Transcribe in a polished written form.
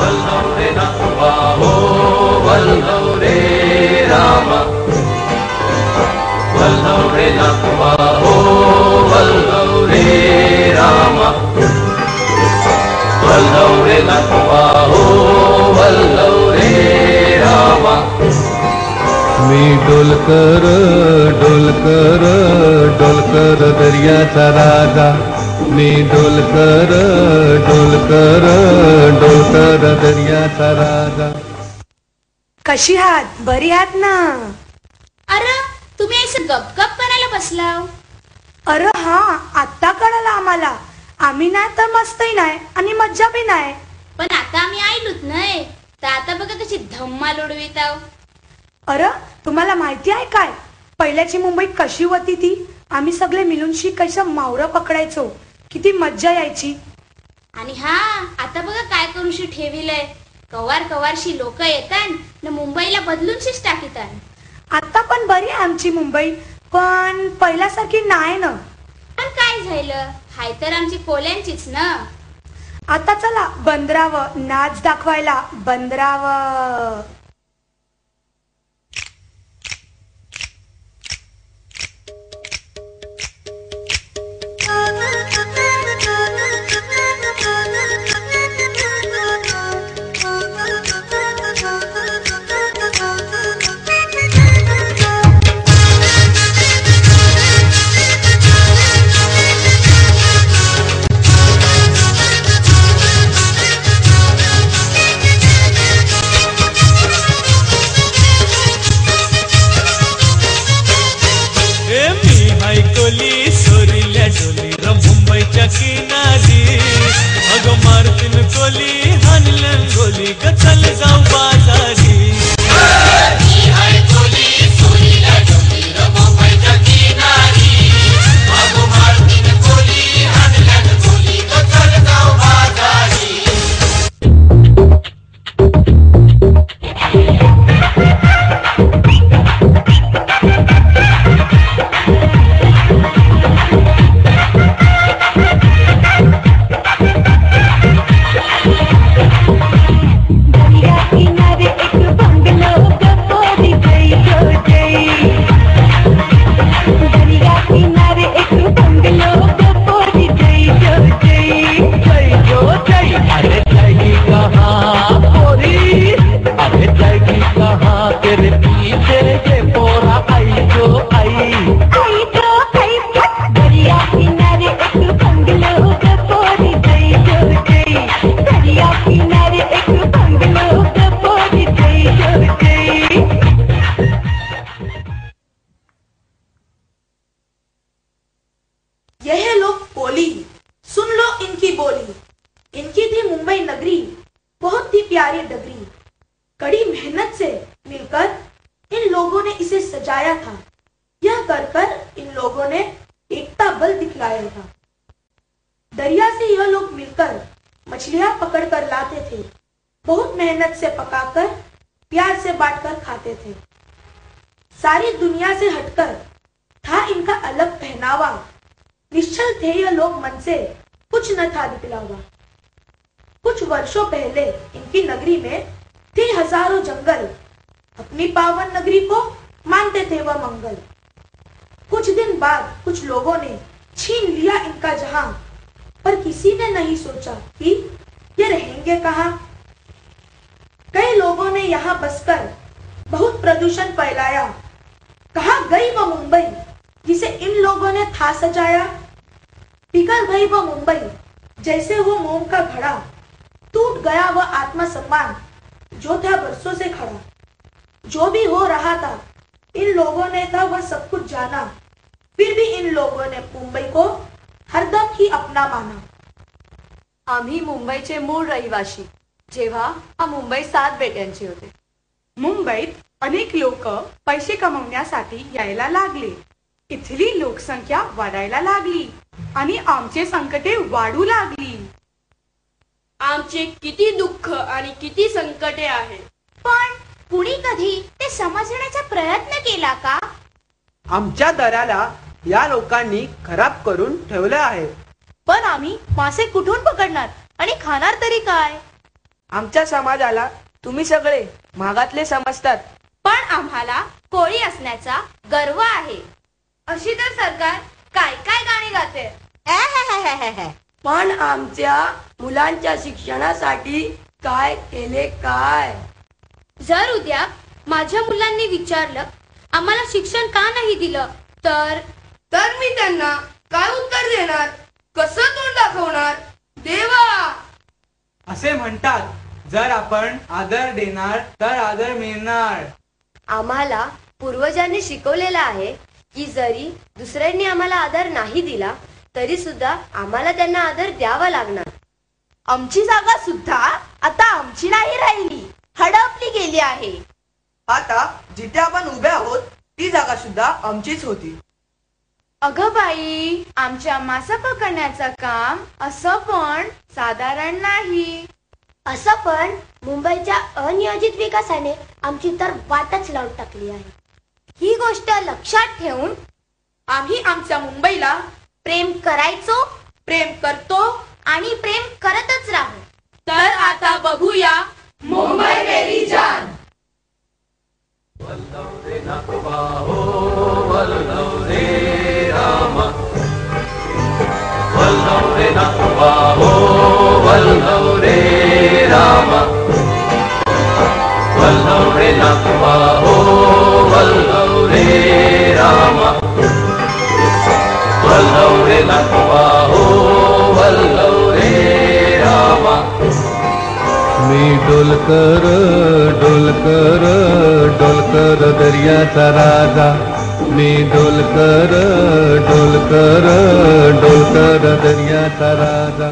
वल्लभ रे नाथवा हो वल्लभ रे राम वल्लभ रे नाथवा हो वल्लभ रे राम वल्लभ रे नाथवा हो वल्लभ रे राम मी डोलकर डोलकर डोलकर दर्याचा राजा मी डोलकर डोलकर डोलकर दर्याचा राजा. कशी आहात? बरी आहात ना? अरे तुम्ही असं गपगप करायला बसलाव? अरे हा, आत्ता कळलं आम्हाला. आम्ही नाही तर मस्तही नाही आणि मज्जा बी नाही. पण आता आम्ही आईलूच नाही तर आता बघा कशी धम्माल उडवीत आहो. अरे तुम्हाला माहिती आहे काय, पहिल्याची मुंबई कशी होती ती? आम्ही सगळे मिळूनशी कसं मावरं पकडायचो, किती मज्जा यायची. आणि हा आता बघा काय करूशी ठेविलंय. कवार कवारशी लोक येतात न मुंबईला बदलूनशीच टाकीतात. आता पण बरी आहे आमची मुंबई, पण पहिल्यासारखी नाही ना. पण काय झालं, हाय तर आमची कोल्यांचीच ना. आता चला बंदरावं नाच दाखवायला. बंदरावं मुंबईच्या किनारी अग मारतीन कोली हानलन गोली ग चल जाऊ बाजारी. दरिया से यह लोग मिलकर मछलियां पकड़कर लाते थे, बहुत मेहनत से पकाकर प्यार से बांटकर खाते थे. सारी दुनिया से हटकर था इनका अलग पहनावा, निश्चल थे यह लोग, मन से कुछ न था निकला हुआ. कुछ वर्षों पहले इनकी नगरी में थे हजारों जंगल, अपनी पावन नगरी को मानते थे वह मंगल. कुछ दिन बाद कुछ लोगों ने छीन लिया इनका जहां, पर किसी ने नहीं सोचा कि ये रहेंगे कहां. कई लोगों ने यहाँ बसकर बहुत प्रदूषण फैलाया. कहां गई वह मुंबई जिसे इन लोगों ने था सजाया. पिघल गई वह मुंबई जैसे वो मोम का घड़ा, टूट गया वह आत्मसम्मान जो था बरसों से खड़ा. जो भी हो रहा था इन लोगों ने था वह सब कुछ जाना, फिर भी इन लोगों ने मुंबई को हरदम ही अपना माना. आम्ही मुंबईचे मूळ रहिवाशी. जेव्हा हा मुंबई 7 बेट्यांची होते. मुंबईत अनेक लोक पैसे कमवण्यासाठी यायला लागले. इथली लोकसंख्या वाढायला लागली आणि आमचे संकटे वाढू लागली. आमचे किती दुःख आणि किती संकटे आहे. पण कुणी कधी ते समजण्याचा प्रयत्न केला का? आमच्या दऱ्याला या लोकांनी खराब करून ठेवले आहे. पण आम्ही मासे कुठून पकडणार आणि खाणार तरी काय? आमच्या समाजाला तुम्ही सगळे मागातले समजतात, पण आम्हाला कोळी असण्याचा गर्व आहे. अशी तर सरकार काय काय गाणी गाते. पण आमच्या मुलांच्या शिक्षणासाठी काय केले काय? जर उद्या माझ्या मुलांनी विचारलं आम्हाला शिक्षण का नाही दिलं तर मी त्यांना काय उत्तर देणार? कसं तोंड दाखवणार? देवा, असे म्हणतात, जर आपण आदर देणार तर आदर मिळणार. आम्हाला पूर्वजांनी शिकवलेलं आहे की जरी दुसऱ्यांनी आम्हाला आदर नाही दिला तरी सुद्धा आम्हाला त्यांना आदर द्यावा लागणार. आमची जागा सुद्धा आता आमची नाही राहिली, हडपली गेली आहे. आता जिथे आपण उभे आहोत ती जागा सुद्धा आमचीच होती. अगं बाई, आमच्या मासा पकडण्याचं काम असं पण साधारण नाही. असं पण मुंबईच्या अनियोजित विकासाने आमची तर वाटच लावून टाकली आहे. ही गोष्ट लक्षात ठेवून आम्ही आमच्या मुंबईला प्रेम करायचो, प्रेम करतो आणि प्रेम करतच राहू. तर आता बघूया मुंबई मेरी जान. वल्लभ रे नाथोबा हो वल्लभ रे रामा, वल्लभ रे नाथोबा हो वल्लभ रे रामा, वल्लभ रे नाथोबा हो वल्लभ रे रामा, वल्लभ रे नाथोबा हो वल्लभ रे रामा. मी डोलकर डोलकर डोलकर दर्याचा राजा, मी डोलकर डोलकर डोलकर दर्याचा राजा.